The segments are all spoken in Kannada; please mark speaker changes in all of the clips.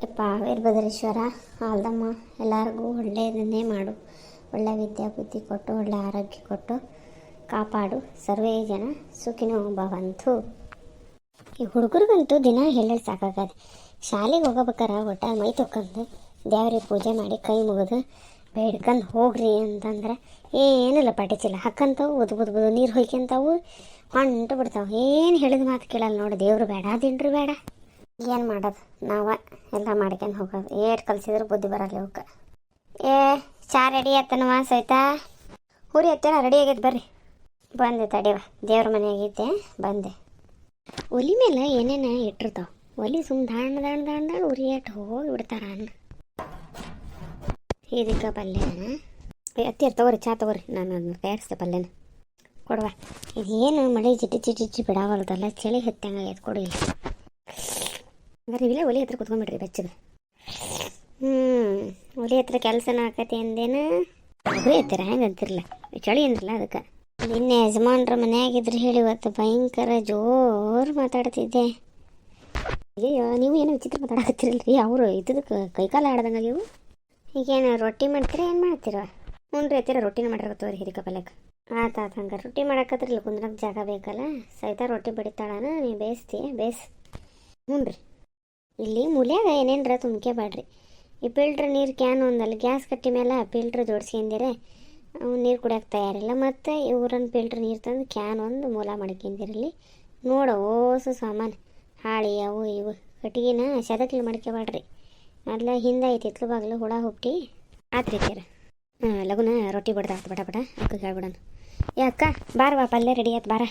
Speaker 1: ಯಪ್ಪ ವೀರಭದ್ರೇಶ್ವರ ಆಲ್ದಮ್ಮ ಎಲ್ಲರಿಗೂ ಒಳ್ಳೆಯದನ್ನೇ ಮಾಡು, ಒಳ್ಳೆಯ ವಿದ್ಯಾ ಬುದ್ಧಿ ಕೊಟ್ಟು ಒಳ್ಳೆ ಆರೋಗ್ಯ ಕೊಟ್ಟು ಕಾಪಾಡು. ಸರ್ವೇ ಜನ ಸುಖಿನೋ ಭವಂತು. ಈ ಹುಡುಗರಿಗಂತೂ ದಿನ ಹೇಳಿ ಸಾಕಾಗದೆ. ಶಾಲೆಗೆ ಹೋಗಬೇಕಾರ ಒಟ್ಟ ಮೈ ತೊಗೊಂಡು ದೇವ್ರಿಗೆ ಪೂಜೆ ಮಾಡಿ ಕೈ ಮುಗಿದು ಬೇಡ್ಕೊಂಡು ಹೋಗ್ರಿ ಅಂತಂದ್ರೆ ಏನಿಲ್ಲ ಪಾಟಿಚಿಲ್ಲ ಹಾಕಂತಾವು ಉದ್ಬುದ್ಬುದು ನೀರು ಹೊಯ್ಕೊಂತಾವು ಹೊಂಟು ಬಿಡ್ತಾವೆ. ಏನು ಹೇಳಿದ ಮಾತು ಕೇಳಲ್ಲ ನೋಡಿ. ದೇವ್ರು ಬೇಡ ದಿಂಡ್ರು ಬೇಡ, ಏನು ಮಾಡೋದು ನಾವು ಎಲ್ಲ ಮಾಡ್ಕೊಂಡು ಹೋಗೋದು. ಏಟ್ ಕಲಿಸಿದ್ರು ಬುದ್ಧಿ ಬರಲ್ಲ ಇವಕ್ಕೆ. ಚಾ ರೆಡಿ ಆಯ್ತನವ ಸೈತಾ ಊರಿ ಹತ್ತೇನ ರೆಡಿ ಆಗೈತೆ ಬರ್ರಿ. ಬಂದೆ ತಡಿವ, ದೇವ್ರ ಮನೆಯಾಗಿದ್ದೆ ಬಂದೆ. ಒಲಿ ಮೇಲೆ ಏನೇನು ಇಟ್ಟಿರ್ತಾವೆ. ಒಲಿ ಸುಮ್ಮ ದಾಂಡ್ ಉರಿ ಇಟ್ಟು ಹೋಗಿ ಬಿಡ್ತಾರ ಅನ್ನ. ಇದಕ್ಕೆ ಪಲ್ಯ ಹತ್ತಿರ ತಗೋರಿ, ಚಾ ತಗೋರಿ, ನಾನು ಅದನ್ನ ತಯಾರಿಸ್ದೆ ಪಲ್ಯನ ಕೊಡುವ. ಇದೇನು ಮಳೆ ಜಿಟ್ಟಿ ಬಿಡಾವಲ್ದಲ್ಲ, ಚಳಿ ಹತ್ತಂಗಾಗೈತೆ ಕೊಡಿ. ಹಂಗಾರೆ ಇಲ್ಲೇ ಒಲಿ ಹತ್ರ ಕುತ್ಕೊಂಡ್ಬಿಡ್ರಿ ಬೆಚ್ಚಗೆ. ಒಲಿ ಹತ್ರ ಕೆಲಸನ ಆಕತಿ ಅಂದೇನು ಒಬ್ಬರೇ ಹತ್ತಿರ ಹೆಂಗೆ ಅಂತಿರಲ್ಲ, ಚಳಿ ಅಂದ್ರಲ್ಲ ಅದಕ್ಕೆ. ನಿನ್ನೆ ಯಜಮಾನ್ರ ಮನೆಯಾಗಿದ್ರೆ ಹೇಳಿ ಇವತ್ತು ಭಯಂಕರ ಜೋರು ಮಾತಾಡ್ತಿದ್ದೆ. ಅಯ್ಯೋ ನೀವು ಏನೋ ವಿಚಿತ್ರ ಮಾತಾಡಕತ್ತಿರಲ್ರಿ. ಅವರು ಇದ್ದದಕ್ಕೆ ಕೈಕಾಲ ಆಡ್ದಂಗೆ ಇವು. ಈಗೇನು ರೊಟ್ಟಿ ಮಾಡ್ತೀರಾ ಏನು ಮಾಡ್ತೀರ? ಹ್ಞೂ ರೀ ಹತ್ತಿರ ರೊಟ್ಟಿನ ಮಾಡಿರಕತ್ತವ್ರಿ ಹಿರಿಕ ಪಲ್ಯಕ್ಕೆ. ಆತ ಹಂಗಾರೆ ರೊಟ್ಟಿ ಮಾಡಕತ್ತಿರಲ್ಲ, ಕುಂದ್ರಕ್ಕೆ ಜಾಗ ಬೇಕಲ್ಲ. ಸೈತಾ ರೊಟ್ಟಿ ಬಡಿತಾಳನ, ನೀವು ಬೇಯಿಸ್ತೀಯ ಬೇಸ್. ಹ್ಞೂ ರೀ ಇಲ್ಲಿ ಮೂಲ್ಯಾಗ ಏನೇನ್ರ ತುಂಬ್ಕೆ ಬಾಡ್ರಿ. ಈ ಫಿಲ್ಟ್ರ್ ನೀರು ಕ್ಯಾನ್ ಒಂದಲ್ಲಿ ಗ್ಯಾಸ್ ಕಟ್ಟಿ ಮೇಲೆ ಫಿಲ್ಟ್ರ್ ಜೋಡಿಸ್ಕೊಂಡಿರೆ ಅವ್ನು ನೀರು ಕುಡಿಯೋಕೆ ತಯಾರಿಲ್ಲ. ಮತ್ತು ಇವ್ರನ್ನ ಫಿಲ್ಟ್ರ್ ನೀರು ತಂದು ಕ್ಯಾನ್ ಒಂದು ಮೂಲ ಮಾಡ್ಕೊಂಡಿರಲ್ಲಿ ನೋಡು. ಓಸು ಸಾಮಾನು ಹಾಳಿ ಅವು ಇವು ಕಟ್ಟಿಗೆನ ಸದಕ್ಲಿ ಮಾಡ್ಕೊಬಾಡ್ರಿ. ಮೊದಲ ಹಿಂದೆ ಐತಿ ಇತ್ಲು ಬಾಗ್ಲು ಹುಳ ಹುಟ್ಟಿ ಆತ್ರಿತೀರ. ಲಗುನ ರೊಟ್ಟಿ ಬಡ್ದಾಗ್ತು ಪಟ ಅಕ್ಕಗೆ ಹೇಳ್ಬಿಡೋಣ. ಅಕ್ಕ ಬಾರವಾ ಪಲ್ಯ ರೆಡಿ ಆಯ್ತು ಬಾರ.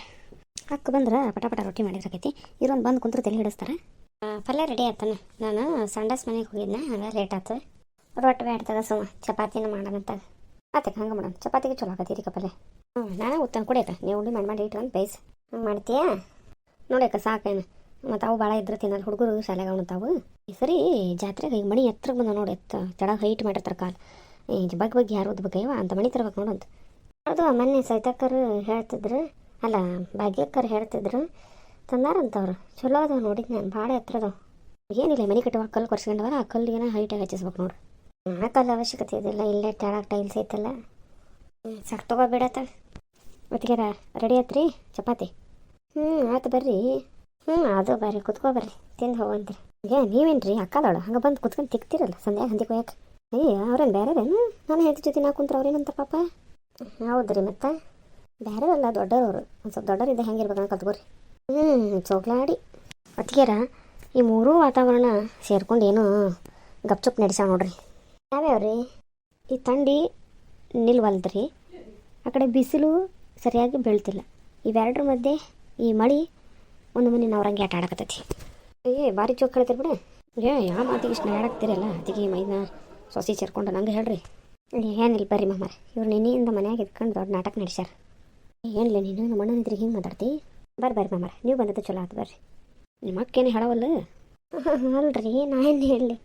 Speaker 1: ಅಕ್ಕ ಬಂದ್ರೆ ಪಟ ರೊಟ್ಟಿ ಮಾಡಿದ್ರಾಕೈತಿ. ಇರೋನು ಬಂದು ಕುಂತ್ರು ತಲೆ ಹಿಡಿಸ್ತಾರೆ. ಪಲ್ಯ ರೆಡಿ ಆಯ್ತಾನೆ. ನಾನು ಸಂಡಾಸ್ ಮನೆಗೆ ಹೋಗಿದ್ನ, ಹಂಗೆ ಲೇಟ್ ಆಯ್ತು. ರೊಟ್ಟಿ ಬೇಡ್ತದ ಸುಮ್ಮ ಚಪಾತಿನ ಮಾಡೋಣಂತಾಗ ಆತಕ್ಕೆ ಹಂಗೆ ಮಾಡೋಣ. ಚಪಾತಿಗೆ ಚಲೋ ಆಗತ್ತೆ ಹಿರಿಕ ಪಲ್ಯ. ನಾನು ಉತ್ತನ ಕುಡಿಯಕ್ಕ ನೀವು ಉಂಡಿ ಮಾಡಿ ಇಟ್ಕೊಂಡು ಬೇಯಿಸಿ ಹಂಗೆ ಮಾಡ್ತೀಯಾ ನೋಡ್ಯಕ್ಕ ಸಾಕೇನು. ಮತ್ತು ಅವು ಭಾಳ ಇದ್ರೆ ತಿನ್ನಲ್ಲ ಹುಡುಗರು ಶಾಲೆಗೆ ಉಣ್ತಾವು. ಈ ಸರಿ ಜಾತ್ರೆಗೆ ಈಗ ಮಣಿ ಎತ್ತರಕ್ಕೆ ಬಂದ ನೋಡಿ, ತಡ ಹೈಟ್ ಮಾಡಿರ್ತಾರೆ ಕಾಲು. ಈಗ ಬಗ್ಗೆ ಯಾರು ಉದ್ದ ಬಗ್ಗೆ ಅಂತ ಮಣಿ ತರ್ಬೇಕು ನೋಡಂತ. ಅದು ಮೊನ್ನೆ ಸೈತಕ್ಕರು ಹೇಳ್ತಿದ್ರು, ಅಲ್ಲ ಭಾಗ್ಯಕ್ಕರು ಹೇಳ್ತಿದ್ರು ತಂದಾರಂತವ್ರು. ಚಲೋ ಅದಾವ ನೋಡಿದ್ದು ನಾನು, ಭಾಳ ಎತ್ತರದವು. ಏನಿಲ್ಲ ಮನೆ ಕಟ್ಟುವಾಗ ಕಲ್ಲು ಕೊರ್ಸ್ಕೊಂಡವಲ್ಲ, ಆ ಕಲ್ಲಿಗೆನ ಹೈಟಾಗಿ ಹಚ್ಚಿಸ್ಬೇಕು ನೋಡ್ರಿ. ಆ ಕಲ್ಲು ಅವಶ್ಯಕತೆ ಇದಿಲ್ಲ, ಇಲ್ಲೇ ತೆಳಗೆ ಟೈಲ್ಸ್ ಐತಲ್ಲ. ಸಾಕು ತಗೋಬೇಡತ್ತ. ಒತ್ತಿಗೆ ರೆಡಿ ಆಯ್ತು ಚಪಾತಿ. ಆಯ್ತು ಬರ್ರಿ. ಅದು ಬರ್ರಿ ಕುತ್ಕೋ ಬರ್ರಿ, ತಿಂದು ಹೋಗಂತ್ರಿ. ನೀವೇನು ರೀ ಅಕ್ಕದವಳು ಹಂಗೆ ಬಂದು ಕುತ್ಕೊಂಡು ತಿಕ್ತಿರಲ್ಲ ಸಂಧ್ಯಾಗ ಹಂದಿ ಕೊಯ್ಯಕ್ಕೆ. ಅವ್ರೇನು ಬೇರೆದೇನು? ನಾನು ಹೇಳ್ತಿ ಜೊತೆ ನಾ ಕುಂತ್ರೆ ಅವ್ರೇನಂತ ಪಾಪ. ಹೌದು ರೀ ಮತ್ತು ಬೇರೆಲ್ಲ ದೊಡ್ಡವರು, ಒಂದು ಸ್ವಲ್ಪ ದೊಡ್ಡರಿದ್ದ ಹೆಂಗೆ ಇರ್ಬೇಕು ಕಲ್ತ್ಕೋರಿ. ಚೋಗ್ಲಾಡಿ ಒತ್ತಿಗೆರ ಈ ಮೂರೂ ವಾತಾವರಣ ಸೇರ್ಕೊಂಡು ಏನೋ ಗಪ್ಚುಪ್ ನಡೆಸ ನೋಡ್ರಿ. ಯಾವ್ಯಾವ್ರಿ ಈ ಥಂಡಿ ನಿಲ್ವಲ್ದ್ರಿ, ಆ ಕಡೆ ಬಿಸಿಲು ಸರಿಯಾಗಿ ಬೀಳ್ತಿಲ್ಲ. ಇವೆರಡರ ಮಧ್ಯೆ ಈ ಮಳೆ ಒಂದು ಮನೆ ನಾವ್ರಂಗೆ ಆಟ ಆಡಕತ್ತೈತಿ. ಭಾರಿ ಚೋಕ್ ಹೇಳ್ತೀರಿ ಬಿಡ. ಯಾವ ಮಾತಿಗೆ ಇಷ್ಟು ಆಡಾಕ್ತಿರಲ್ಲ ಅತಿಗೆ ಮೈನ ಸೊಸಿ ಸೇರ್ಕೊಂಡು ನಂಗೆ ಹೇಳ್ರಿ. ಏನಿಲ್ಲ ಬರ್ರಿ ಮಾಮಾರ, ಇವ್ರು ನಿನ್ನೆಯಿಂದ ಮನ್ಯಾಗ ಇದ್ಕೊಂಡು ದೊಡ್ಡ ನಾಟಕ ನಡೆಸ್ಯಾರ. ಏನಿಲ್ಲ ನೀನು ನಮ್ಮ ಅಣ್ಣನ ಇದ್ರಿಗೆ ಹಿಂಗೆ ಮಾತಾಡ್ತಿ. ಬರ್ರಿ ಮಾಮಾರ, ನೀವು ಬಂದದ್ದು ಚಲೋ ಆಯ್ತು ಬರ್ರಿ. ನಿಮ್ಮ ಅಕ್ಕೇನು ಹೇಳವಲ್ಲ? ಅಲ್ರಿ ನಾ ಏನು ಹೇಳಲಿ,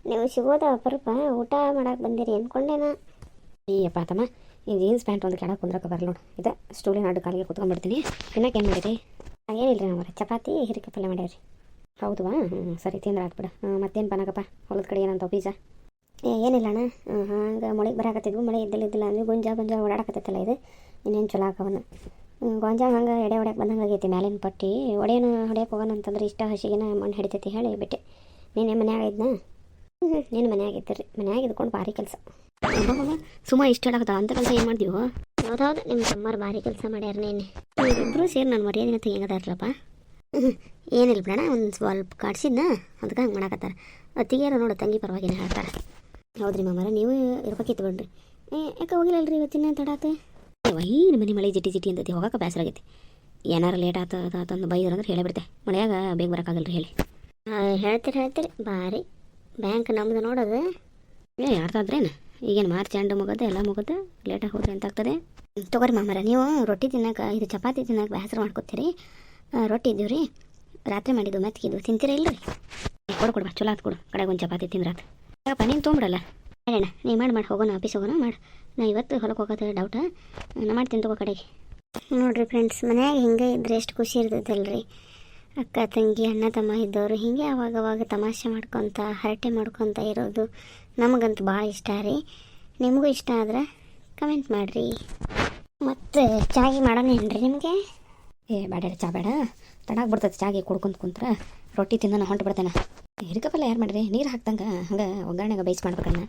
Speaker 1: ನೀವು ಸಿಗೋದ ಅಪರೂಪ ಊಟ ಮಾಡಕ್ಕೆ ಬಂದಿರಿ ಅಂದ್ಕೊಂಡೇನ. ಅಯ್ಯಪ್ಪ ತಮ್ಮ ಈ ಜೀನ್ಸ್ ಪ್ಯಾಂಟ್ ಒಂದು ಕೆಳಗೆ ಕುಂದ್ರಕ್ಕೆ ಬರಲ್ಲ ನೋಡಿ. ಇದು ಸ್ಟೂಲಿನ ಅಡ್ಡು ಕಾಲಿಗೆ ಕುತ್ಕೊಂಡ್ಬಿಡ್ತೀನಿ. ತಿನ್ನಕ್ಕೆ ಏನು ಮಾಡಿರಿ? ಏನಿಲ್ಲ ನಾವು ಚಪಾತಿ ಹಿರಿಕೆ ಪಲ್ಯ ಮಾಡ್ಯಾವ್ರಿ. ಹೌದುವಾ? ಸರಿ ತಿಂದ್ರೆ ಆತ್ಬಿಡ. ಮತ್ತೇನು ಬನ್ನಕಪ್ಪ ಹೊಲದ ಕಡೆ ಏನಂತ ಬೀಜ? ಏನಿಲ್ಲ ಅಣ್ಣ, ಹಂಗೆ ಮೊಳೆಗೆ ಬರಾಕತ್ತಿದ್ವು. ಮಳೆ ಇದ್ದಿಲ್ಲ ಅಂದರೆ ಗೊಂಜ ಓಡಾಡಕತ್ತೈತಲ್ಲ ಇದು, ಇನ್ನೇನು ಚಲೋ ಹಾಕವನ್ನ. ಗೊಂಜ ಹಂಗೆ ಎಡೆ ಹೊಡ್ಯಕ್ಕೆ ಬಂದಂಗೆ ಆಗೈತಿ. ಮ್ಯಾಲಿನ ಪಟ್ಟಿ ಒಡೆಯನ್ನು ಹೊಡ್ಯಕ್ಕೆ ಹೋಗೋಣ ಅಂತಂದ್ರೆ ಇಷ್ಟ ಹಸಿಗಿನ ಮಣ್ಣು ಹಿಡಿತೈತಿ ಹೇಳಿ ಬಿಟ್ಟೆ. ನೀನೇ ಮನ್ಯಾಗ ಇದ್ನ? ನೀನು ಮನ್ಯಾಗ ಇದ್ದೀರಿ. ಮನ್ಯಾಗ ಇದ್ಕೊಂಡು ಭಾರಿ ಕೆಲಸ. ಸುಮ್ಮ ಇಷ್ಟ ಹೇಳಕತ್ತ ಅಂತ ಕೆಲಸ ಏನು ಮಾಡ್ತೀವೋ? ಹೌದೌದು, ನಿಮ್ಮ ತಮ್ಮರು ಭಾರಿ ಕೆಲಸ ಮಾಡ್ಯಾರ. ನೀನು ಇಬ್ಬರು ಸೇರಿ ನಾನು ಮರ್ಯಾದಿನ ತೆಗಿಯಂಗದಾರಲ್ಲಪ್ಪ. ಏನಿಲ್ಲ ಬಿಡೋಣ, ಒಂದು ಸ್ವಲ್ಪ ಕಾಡ್ಸಿದ್ನ ಅದಕ್ಕೆ ಹಂಗೆ ಮಾಡಕತ್ತಾರ. ಅತ್ತಿಗೆಯಾರ ನೋಡು ತಂಗಿ ಪರವಾಗಿನ ಹೇಳ್ತಾರೆ. ಹೌದ್ರಿ ಮಾಮಾರ, ನೀವು ಇರ್ಬೇಕಿತ್ತು ಬಿಡ್ರಿ. ಯಾಕೆ ಹೋಗಿಲ್ಲಲ್ರಿ ಇವತ್ತಿನ ತಡಾತ? ವೈನ್ ಮನೆ ಮಳೆ ಜಿಟಿ ಅಂತೈತಿ, ಹೋಗಕ್ಕೆ ಬೇಸರ ಆಗೈತಿ. ಏನಾರು ಲೇಟ್ ಆತಂದು ಬೈದ್ರಂದ್ರೆ ಹೇಳೇ ಮಳೆಯಾಗ ಬೇಗ ಬರೋಕ್ಕಾಗಲ್ರಿ ಹೇಳಿ. ಹೇಳ್ತೀರಿ ಭಾರಿ. ಬ್ಯಾಂಕ್ ನಮ್ದು ನೋಡೋದು ಯಾರ್ದಾದ್ರೇನು ಈಗೇನು ಮಾರ್ಚ್ ಎಂಡ್ ಮುಗೋದು ಎಲ್ಲ ಮುಗೋದು ಲೇಟಾಗಿ ಹೋದ್ರೆ ಅಂತ ಆಗ್ತದೆ. ತೊಗೊರಿ ಮಾಮಾರ, ನೀವು ರೊಟ್ಟಿ ತಿನ್ನಕ್ಕೆ ಇದು ಚಪಾತಿ ತಿನ್ನಕ್ಕೆ ಬೇಸರ ಮಾಡ್ಕೊತೀರಿ. ರೊಟ್ಟಿ ಇದ್ದೀವಿ ರೀ ರಾತ್ರಿ ಮಾಡಿದ್ದು ಮೆತ್ಕಿದ್ದು ತಿಂತೀರ ಇಲ್ಲರಿ? ಕೊಡು ಚಲೋ ಆತು ಕೊಡು. ಕಡೆಗೆ ಒಂದು ಚಪಾತಿ ತಿಂದ್ರಾತು. ಯಾಕಪ್ಪ ನೀನು ತೊಗೊಂಬಿಡಲ್ಲ? ಹೇಳೋಣ ನೀ ಮಾಡಿ ಹೋಗೋಣ ಆಫೀಸ್ ಹೋಗೋಣ ಮಾಡಿ. ನಾ ಇವತ್ತು ಹೊಲಕ್ಕೆ ಹೋಗೋದು ಡೌಟ, ನಾ ಮಾಡ್ತೀನಿ ತಗೋ ಕಡೆಗೆ. ನೋಡಿರಿ ಫ್ರೆಂಡ್ಸ್, ಮನ್ಯಾಗ ಹಿಂಗೆ ಇದ್ರೆ ಎಷ್ಟು ಖುಷಿ ಇರ್ತೈತಲ್ರಿ. ಅಕ್ಕ ತಂಗಿ ಅಣ್ಣ ತಮ್ಮ ಇದ್ದವರು ಹೀಗೆ ಅವಾಗವಾಗ ತಮಾಷೆ ಮಾಡ್ಕೊತ ಹರಟೆ ಮಾಡ್ಕೊತ ಇರೋದು ನಮಗಂತೂ ಭಾಳ ಇಷ್ಟ ರೀ. ನಿಮಗೂ ಇಷ್ಟ ಆದ್ರೆ ಕಮೆಂಟ್ ಮಾಡಿರಿ. ಮತ್ತು ಚಾಗಿ ಮಾಡೋಣೇನ್ರಿ ನಿಮಗೆ? ಬೇಡ ಚಾ ಬೇಡ, ತಡಾಗ್ಬಿಡ್ತದೆ ಚಾಗಿ ಕುಡ್ಕೊಂತ ಕುಂತ್ರೆ ರೊಟ್ಟಿ ತಿಂದ ಹೊಂಟು ಬಿಡ್ತೇನೆ. ಹಿರಿಕಪ್ಪಲ್ಲ ಯಾರು ಮಾಡಿರಿ, ನೀರು ಹಾಕ್ದಂಗೆ ಹಂಗೆ ಒಗ್ಗರಣೆಗೆ ಬೇಯಿಸಿ ಮಾಡ್ಬೇಕನ್ನ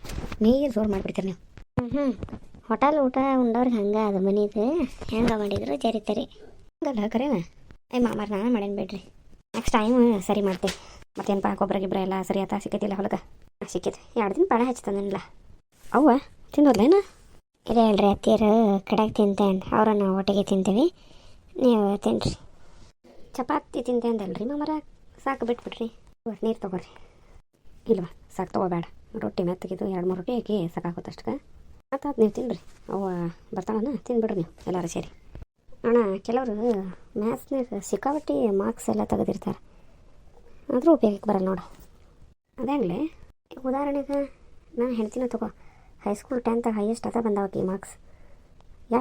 Speaker 1: ನೀರು ಜೋರು ಮಾಡಿಬಿಡ್ತೀರಿ ನೀವು. ಹೋಟೆಲ್ ಊಟ ಉಂಡವ್ರಿಗೆ ಹಂಗೆ ಅದು ಮನೀದು ಹೆಂಗೆ ಮಾಡಿದ್ರು ಜರಿತಾರೆ ಹಂಗಲ್ಲ ಕರೇನ. ಮಾಮಾರ ನಾನು ಮಾಡೇನು ಬಿಡ್ರಿ, ನೆಕ್ಸ್ಟ್ ಟೈಮ್ ಸರಿ ಮಾಡ್ತೀವಿ. ಮತ್ತೇನಪ್ಪ ಗೊಬ್ಬರ ಗಿಬ್ಬರ ಎಲ್ಲ ಸರಿ ಆತ ಸಿಕ್ಕೈತಿಲ್ಲ ಹೊಲಕ್ಕೆ? ಸಿಕ್ಕೈತಿ, 2 ದಿನ ಪಾಳೆ ಹಚ್ತಂದಿಲ್ಲ. ಅವ್ವ ತಿನ್ನೋದ್ಲೇನು? ಇಲ್ಲ ಹೇಳ್ರಿ ಅತ್ತಿಯರು ಕಡೆಗೆ ತಿಂತೇನೆ, ಅವ್ರ ನಾವು ಒಟ್ಟಿಗೆ ತಿಂತೀವಿ, ನೀವು ತಿನ್ನಿರಿ. ಚಪಾತಿ ತಿಂತೆ ಅಂದಲ್ರಿ ಮಾಮರ, ಸಾಕು ಬಿಟ್ಬಿಡ್ರಿ. ನೀರು ತೊಗೊಳ್ರಿ. ಇಲ್ವಾ ಸಾಕು ತೊಗೋಬೇಡ, ರೊಟ್ಟಿ ಮೆತ್ತಗಿದ್ದು 2-3 ರೊಟ್ಟಿ ಹಾಕಿ ಸಾಕಾಗುತ್ತಷ್ಟಕ್ಕೆ. ಆತ ನೀವು ತಿನ್ನಿರಿ, ಅವ್ವ ಬರ್ತಾಳನ ತಿಂದ್ಬಿಡ್ರಿ ನೀವು ಎಲ್ಲರೂ ಸೇರಿ. ಅಣ್ಣ ಕೆಲವರು ಮ್ಯಾಥ್ಸ್ನಾಗ ಸಿಕ್ಕಾಪಟ್ಟಿ ಮಾರ್ಕ್ಸ್ ಎಲ್ಲ ತೆಗೆದಿರ್ತಾರೆ, ಆದರೂ ಉಪಯೋಗಕ್ಕೆ ಬರಲ್ಲ ನೋಡು. ಅದಂಗ್ಲೆ ಉದಾಹರಣೆಗೆ ನಾನು ಹೇಳ್ತೀನಿ ತಗೋ, ಹೈಸ್ಕೂಲ್ 10th ಹೈಯೆಸ್ಟ್ ಅದ ಬಂದಾವಕ್ಕೆ ಮಾರ್ಕ್ಸ್.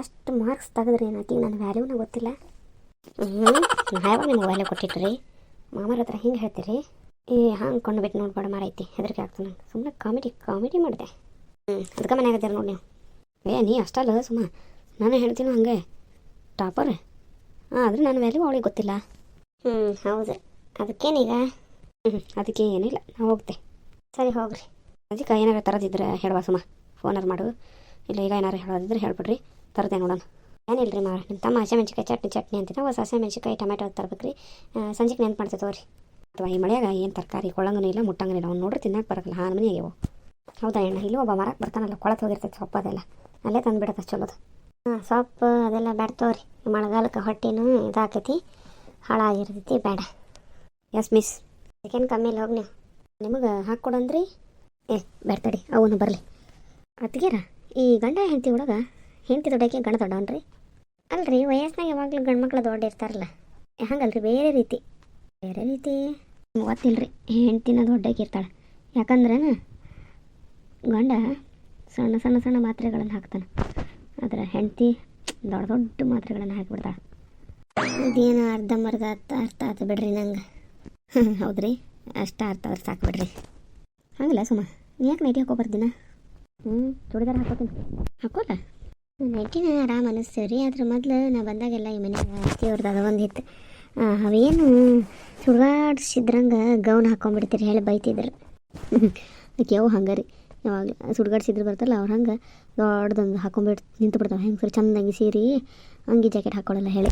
Speaker 1: ಎಷ್ಟು ಮಾರ್ಕ್ಸ್ ತೆಗೆದ್ರಿ ಏನಕ್ಕೆ ನನ್ನ ವ್ಯಾಲ್ಯೂನ ಗೊತ್ತಿಲ್ಲ. ಯಾವಾಗ ನಿಮ್ಗೆ ವ್ಯಾಲ್ಯೂ ಕೊಟ್ಟಿಟ್ರಿ ಮಾಮರ ಹತ್ರ ಹಿಂಗೆ ಹೇಳ್ತೀರಿ? ಹಂಗೆ ಕೊಂಡ್ಬಿಟ್ಟು ನೋಡ್ಬೇಡ ಮಾರೈತಿ, ಹೆದರಿಕೆ ಆಗ್ತದೆ ನಂಗೆ. ಸುಮ್ಮನೆ ಕಾಮಿಡಿ ಮಾಡಿದೆ. ಅದಕ್ಕೆ ಮನೆಯಾಗದ್ದೀರ ನೋಡಿ ನೀವು. ನೀ ಅಷ್ಟಲ್ಲ ಸುಮ್ಮ, ನಾನು ಹೇಳ್ತೀನಿ ಹಂಗೆ ಟಾಪರ್. ಆದರೆ ನನ್ನ ವ್ಯಾಲ್ಯೂ ಅವಳಿಗೆ ಗೊತ್ತಿಲ್ಲ. ಹೌದು, ಅದಕ್ಕೇನೀಗ? ಅದಕ್ಕೆ ಏನಿಲ್ಲ, ನಾವು ಹೋಗ್ತೆ. ಸರಿ ಹೋಗ್ರಿ. ಅದಕ್ಕೆ ಏನಾರು ತರದಿದ್ರೆ ಹೇಳುವ ಸುಮ್ಮ, ಫೋನಾರು ಮಾಡು. ಇಲ್ಲ ಈಗ ಏನಾರು ಹೇಳೋದಿದ್ರೆ ಹೇಳ್ಬಿಡ್ರಿ, ತರದೆ ನೋಡೋಣ. ಏನಿಲ್ಲ ರೀ ನಿಮ್ಮ ತಮ್ಮ ಹಸಿಮೆಣ್ಸಿಕಾಯಿ ಚಟ್ನಿ ಅಂತೀನಿ, ಹೊಸ ಹಸಿಮೆಣ್ಸಿಕಾಯಿ ಟೊಮೆಟೊ ತರ್ಬೇಕು ರೀ. ಸಂಜೆಗೆ ನೆನ್ಪು ಮಾಡ್ತೇವೆ ತಗೋರಿ. ಅಥವಾ ಈ ಮಳೆಯಾಗ ಏನು ತರಕಾರಿ ಕೊಳ್ಳಂಗೂ ಇಲ್ಲ ಮುಟ್ಟಂಗೂ ಇಲ್ಲ, ಅವ್ನು ನೋಡ್ರಿ ತಿನ್ನಕ್ಕೆ ಬರೋಲ್ಲ, ಹಾನ ಮನೆ ಆಗ್ಯಾವು. ಹೌದಾ ಅಣ್ಣ? ಇಲ್ಲಿ ಒಬ್ಬ ಮರಕ್ಕೆ ಬರ್ತಾನಲ್ಲ, ಕೊಳತು ಹೋಗಿರ್ತೈತೆ ಸೊಪ್ಪು ಅದೆಲ್ಲ, ಅಲ್ಲೇ ತಂದುಬಿಡತ್ತೆ ಚಲೋದು. ಸೊಪ್ಪು ಅದೆಲ್ಲ ಬೇಡ ತಗೋರಿ, ಮಳೆಗಾಲಕ್ಕೆ ಹೊಟ್ಟೆನೂ ಇದಾಕೈತಿ, ಹಾಳಾಗಿರ್ತೈತಿ, ಬೇಡ. ಎಸ್ ಮಿಸ್, ಚಿಕನ್ ಕಮ್ಮಿ ಇಲ್ಲ ಹೋಗಿ ನೀವು. ನಿಮಗೆ ಹಾಕ್ಕೊಡಂದ್ರಿ? ಬೇಡ ತಡಿ, ಅವನು ಬರಲಿ. ಅತ್ತಿಗೆರ ಈ ಗಂಡ ಹೆಂಡತಿ ಒಳಗೆ ಹೆಂಡತಿ ದೊಡ್ಡಕ್ಕೆ ಗಂಡ ದೊಡ್ಡವನ್ರಿ? ಅಲ್ರಿ ವಯಸ್ಸಿನಾಗ ಯಾವಾಗಲೂ ಗಂಡು ಮಕ್ಳು ದೊಡ್ಡ ಇರ್ತಾರಲ್ಲ, ಹಂಗಲ್ರಿ ಬೇರೆ ರೀತಿ ಗೊತ್ತಿಲ್ಲರಿ. ಹೆಂಡ್ತಿನ ದೊಡ್ಡಕ್ಕೆ ಇರ್ತಾಳೆ, ಯಾಕಂದ್ರೇನು ಗಂಡ ಸಣ್ಣ ಮಾತ್ರೆಗಳನ್ನು ಹಾಕ್ತಾನೆ, ಆದರೆ ಹೆಂಡ್ತಿ ದೊಡ್ಡ ಮಾತ್ರೆಗಳನ್ನು ಹಾಕಿಬಿಡ್ತಾಳೆ. ಇದೇನು ಅರ್ಧಂಬರ್ಧ ಅರ್ಥ ಆಯ್ತು ಬಿಡ್ರಿ ನಂಗೆ. ಹೌದ್ರಿ, ಅಷ್ಟು ಅರ್ಥ ಆದ್ರೆ ಸಾಕು ಬಿಡ್ರಿ. ಹಂಗಲ್ಲ ಸುಮ್ಮ, ನೀ ಯಾಕೆ ನೈಟಿ ಹಾಕೋಬಾರ್ದಿನ? ಚೂಡಿದಾರ ಹಾಕೋಲ್ಲ, ನೈಟಿನ ಆರಾಮ್ ಅನ್ನಿಸ್ತೀವಿ ರೀ. ಆದ್ರೆ ಮೊದಲು ನಾ ಬಂದಾಗೆಲ್ಲ ಈ ಮನೆಯಾಗ ಅತ್ತಿಯವ್ರದ್ದು ಅದು ಒಂದಿತ್ತು, ಅವೇನು ಸುಡ್ಗಾಡ್ಸಿದ್ರಂಗೆ ಗೌನ್ ಹಾಕೊಂಡ್ಬಿಡ್ತೀರಿ ಹೇಳಿ ಬೈತಿದ್ರು. ಯಾವ ಹಂಗೆ ರೀ, ಯಾವಾಗಲೂ ಸುಡ್ಗಾಡ್ಸಿದ್ರು ಬರ್ತಾರಲ್ಲ ಅವ್ರು ಹಂಗೆ ದೊಡ್ಡದೊಂದು ಹಾಕೊಂಡ್ಬಿಟ್ಟು ನಿಂತು ಬಿಡ್ತಾವೆ. ಹೆಂಗೆ ಸರಿ ಚಂದಂಗೆ ಸೀರೆ ಅಂಗಿ ಜಾಕೆಟ್ ಹಾಕೊಳ್ಳಲ್ಲ ಹೇಳಿ,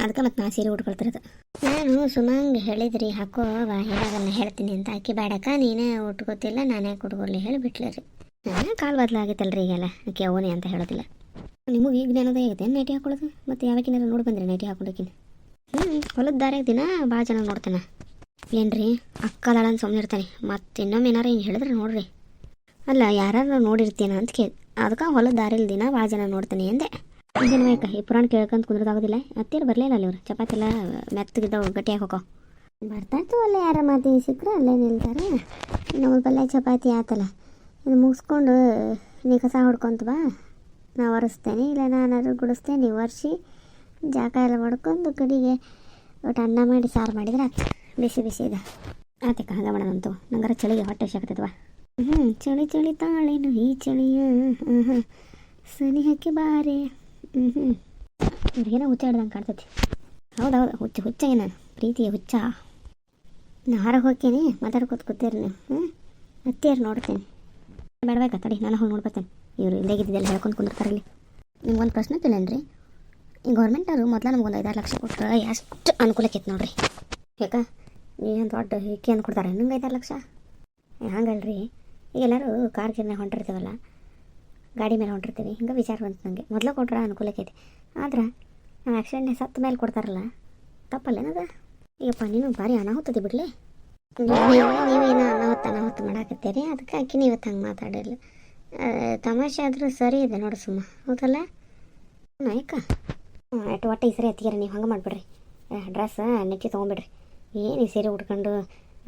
Speaker 1: ಅದಕ್ಕೆ ಮತ್ತು ನಾ ಸೀರೆ ಉಟ್ಕೊಳ್ತಿರೋದು. ನಾನು ಸುಮ್ಮಂಗೆ ಹೇಳಿದ್ರಿ ಹಾಕೋ ಹೇಳಾಗನ್ನ ಹೇಳ್ತೀನಿ ಅಂತ, ಆಕೆ ಬೇಡಕ್ಕ ನೀನೇ ಉಟ್ಕೋತಿಲ್ಲ ನಾನೇ ಉಟ್ಕೊಡ್ಲಿ ಹೇಳಿಬಿಟ್ಲೆ ರೀ. ನಾನು ಕಾಲು ಬದಲಾಗೈತಲ್ರಿ ಈಗೆಲ್ಲ, ಆಕೆ ಅವನೇ ಅಂತ ಹೇಳೋದಿಲ್ಲ. ನಿಮಗೆ ಈಗ ಜ್ಞಾನೋದಯ ಆಗೈತೆ ನೈಟಿ ಹಾಕೊಳ್ಳೋದು? ಮತ್ತು ಯಾವಕ್ಕಿನಾರು ನೋಡಿ ಬಂದ್ರಿ ನೈಟಿ ಹಾಕೊಂಡೋಕಿನ? ಹೊಲದ ದಾರ್ಯಾಗ ದಿನ ಭಾಳ ಜನ ನೋಡ್ತೇನೆ. ಏನು ರೀ ಅಕ್ಕದಾಳಂತ ಸುಮ್ಮನೆ ಇರ್ತಾನೆ, ಮತ್ತು ಇನ್ನೊಮ್ಮೆ ಏನಾರು ಹಿಂಗೆ ಹೇಳಿದ್ರೆ ನೋಡ್ರಿ. ಅಲ್ಲ ಯಾರು ನೋಡಿರ್ತೀನ ಅಂತ ಕೇಳಿ, ಅದಕ್ಕೆ ಹೊಲದ ದಾರಿಲಿ ದಿನ ಭಾಳ ಜನ ನೋಡ್ತೀನಿ ಅಂದೆ. ಹಿಂಗೇನು ಬೇಕಾ ಈ ಪುರಾಣ ಕೇಳ್ಕೊಂತ ಕುಂದ್ರದಾಗೋದಿಲ್ಲ? ಅತ್ತೇರು ಬರಲಿಲ್ಲ ಅಲ್ಲಿ ಇವ್ರು, ಚಪಾತಿ ಎಲ್ಲ ಮೆತ್ತಗಿದ್ದಾವೆ ಗಟ್ಟಿಯಾಗಿ ಹೋಗೋ ಬರ್ತಾಯಿತ್ತು. ಅಲ್ಲೇ ಯಾರ ಮಾತಿ ಸಿಕ್ಕರೆ ಅಲ್ಲೇ ನಿಲ್ತಾರೆ. ನಮ್ಮ ಪಲ್ಯ ಚಪಾತಿ ಆತಲ್ಲ, ಇದು ಮುಗಿಸ್ಕೊಂಡು ನೀ ಕಸ ಹೊಡ್ಕೊಂತ ಬಾ, ನಾ ಒರೆಸ್ತೇನೆ, ಇಲ್ಲ ನಾನು ಗುಡಿಸ್ತೇನೆ, ನೀವು ಒರೆಸಿ ಜಾಕ ಎಲ್ಲ ಮಾಡ್ಕೊಂಡು ಕಡೆಗೆ ಒಟ್ಟು ಅನ್ನ ಮಾಡಿ ಸಾರು ಮಾಡಿದ್ರೆ ಆಯ್ತು, ಬಿಸಿ ಇದೆ ಆತಕ್ಕ. ಹಂಗೆ ಮಾಡೋಣಂತು, ನಂಗಾರ ಚಳಿಗೆ ಹೊಟ್ಟೆ ಶಾಕ್ತೈತವ. ಚಳಿ ತಾಳೇನು ಈ ಚಳಿಯ ಸನಿ ಹಾಕಿ ಬಾರೆ. ಇವ್ರಿಗೇನೋ ಹುಚ್ಚ ಹಿಡ್ದಂಗೆ ಕಾಣ್ತೈತಿ. ಹೌದು ಹುಚ್ಚ ಏನು ಪ್ರೀತಿಯ ಹುಚ್ಚ. ನಾ ಹೊರಗೆ ಹೋಗ್ತೀನಿ, ಮಾತಾಡ್ಕೊತ ಕೂತೀರಿ ನೀವು. ಅತ್ತಿಯರು ನೋಡ್ತೇನೆ, ಬೇಡಬೇಕಾ ತಡಿ ನಾನು ಹೋಗಿ ನೋಡ್ಬರ್ತೇನೆ. ಇವರು ಇಲ್ಲೇಗಿದ್ದೆಲ್ಲ ಹೇಳ್ಕೊಂಡು ಕುಂದಿರ್ತಾರೆ. ಇಲ್ಲಿ ನಿಮ್ಗೊಂದು ಪ್ರಶ್ನೆ ಕೇಳೇನ್ರಿ, ಈ ಗೌರ್ಮೆಂಟವರು ಮೊದಲು ನಮ್ಗೊಂದು 5-6 ಲಕ್ಷ ಕೊಟ್ಟರೆ ಎಷ್ಟು ಅನುಕೂಲಕ್ಕೈತೆ ನೋಡ್ರಿ. ಯಾಕೆ ಏನು ದೊಡ್ಡ ಹಿಕ್ಕಿ ಅಂದು ಕೊಡ್ತಾರೆ ನಿಮ್ಗೆ 5-6 ಲಕ್ಷ? ಹಂಗಲ್ರಿ, ಈಗ ಎಲ್ಲರೂ ಕಾರ್ ಗೀರ್ನಾಗ ಹೊಂಟಿರ್ತೀವಲ್ಲ, ಗಾಡಿ ಮೇಲೆ ಹೊಂಟಿರ್ತೀವಿ, ಹಿಂಗೆ ವಿಚಾರ ಬಂತು ನನಗೆ. ಮೊದಲು ಕೊಟ್ರೆ ಅನುಕೂಲಕ್ಕೈತಿ, ಆದ್ರೆ ನಾವು ಆ್ಯಕ್ಸಿಡೆಂಟ್ ಸತ್ತ ಮೇಲೆ ಕೊಡ್ತಾರಲ್ಲ, ತಪ್ಪಲ್ಲೇನದ? ಈಗಪ್ಪ ನೀನು ಭಾರಿ ಅನಾಹುತದಿ ಬಿಡಲಿ. ನೀವೇನೋ ಅನಾಹುತ ಮಾಡಾಕತ್ತೀರಿ, ಅದಕ್ಕೆ ಆಕಿ ಇವತ್ತು ಹಂಗೆ ಮಾತಾಡಿರಲಿ. ತಮಾಷೆ ಆದರೂ ಸರಿ ಇದೆ ನೋಡಿ ಸುಮ್ಮ, ಹೌದಲ್ಲ ನಾಯಕ? ಒಟ್ಟು ಈ ಸರಿ ಎತ್ತಿಗೆರ ನೀವು ಹಂಗೆ ಮಾಡಿಬಿಡ್ರಿ, ಡ್ರೆಸ್ ನೆಚ್ಚಿ ತೊಗೊಂಬಿಡ್ರಿ. ಏನು ಈ ಸೀರೆ ಉಟ್ಕೊಂಡು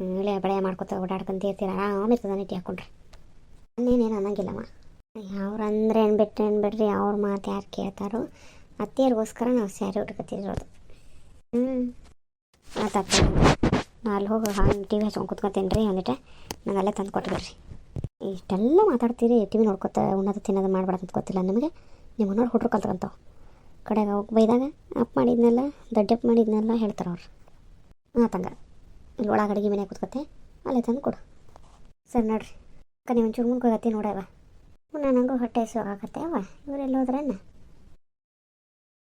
Speaker 1: ಇಲ್ಲೇ ಬಳೆ ಮಾಡ್ಕೊತ ಓಡಾಡ್ಕೊಂತ ಇರ್ತೀರ, ಆರಾಮಿರ್ತದ ನೆಟ್ಟಿ ಹಾಕ್ಕೊಂಡ್ರಿ. ಅನ್ನೇನೇನು ಅನ್ನಂಗಿಲ್ಲಮ್ಮ. ಅವ್ರು ಅಂದ್ರೆ ಏನು ಬಿಡ್ರಿ, ಅವ್ರ ಮಾತು ಯಾರು ಕೇಳ್ತಾರೋ. ಅತ್ತೆಯರಿಗೋಸ್ಕರ ನಾವು ಸ್ಯಾರಿ ಉಟ್ಕೊತಿರೋದು. ಆತಾತ ನಾ ಅಲ್ಲಿ ಹೋಗಿ ಹಾಗೆ ಟಿ ವಿ ಹಚ್ಕೊಂಡು ಕುತ್ಕೊತೀನಿ ರೀ ಒಂದಿಟ ನಂಗೆ ಅಲ್ಲೇ ತಂದು ಕೊಟ್ಬಿಡ್ರಿ. ಇಷ್ಟೆಲ್ಲ ಮಾತಾಡ್ತೀರಿ, ಟಿ ವಿ ನೋಡ್ಕೊತ ಉಣ್ಣೋದು ತಿನ್ನೋದು ಮಾಡ್ಬಾರ್ದು ಅಂತ ಗೊತ್ತಿಲ್ಲ ನಿಮಗೆ. ನಿಮ್ಮ ಮನೋರು ಹುಡ್ರು ಕಲ್ತ್ಕೊಂತಾವೆ. ಕಡೆಗೆ ಹೋಗಿ ಬೈದಾಗ ಅಪ್ ಮಾಡಿದ್ನೆಲ್ಲ ದೊಡ್ಡಪ್ಪ ಮಾಡಿದ್ನೆಲ್ಲ ಹೇಳ್ತಾರೆ ಅವ್ರು. ಆತಂಗ ಇಲ್ಲಿ ಒಳಗೆ ಅಡುಗೆ ಮನೆ ಕೂತ್ಕೊತೆ ಅಲ್ಲೇ ತಂದು ಕೊಡು. ಸರಿ ನೋಡ್ರಿ ಅಕ್ಕ, ನೀವು ಒಂಚೂರು ಮುಂದೆ ಹೋಗತ್ತಿ ನೋಡವ. ನನಗೂ ಹೊಟ್ಟೆ ಹಸಿವಾಗತ್ತೆ ಅವ ಇವರೆಲ್ಲ ಹೋದ್ರೇನ.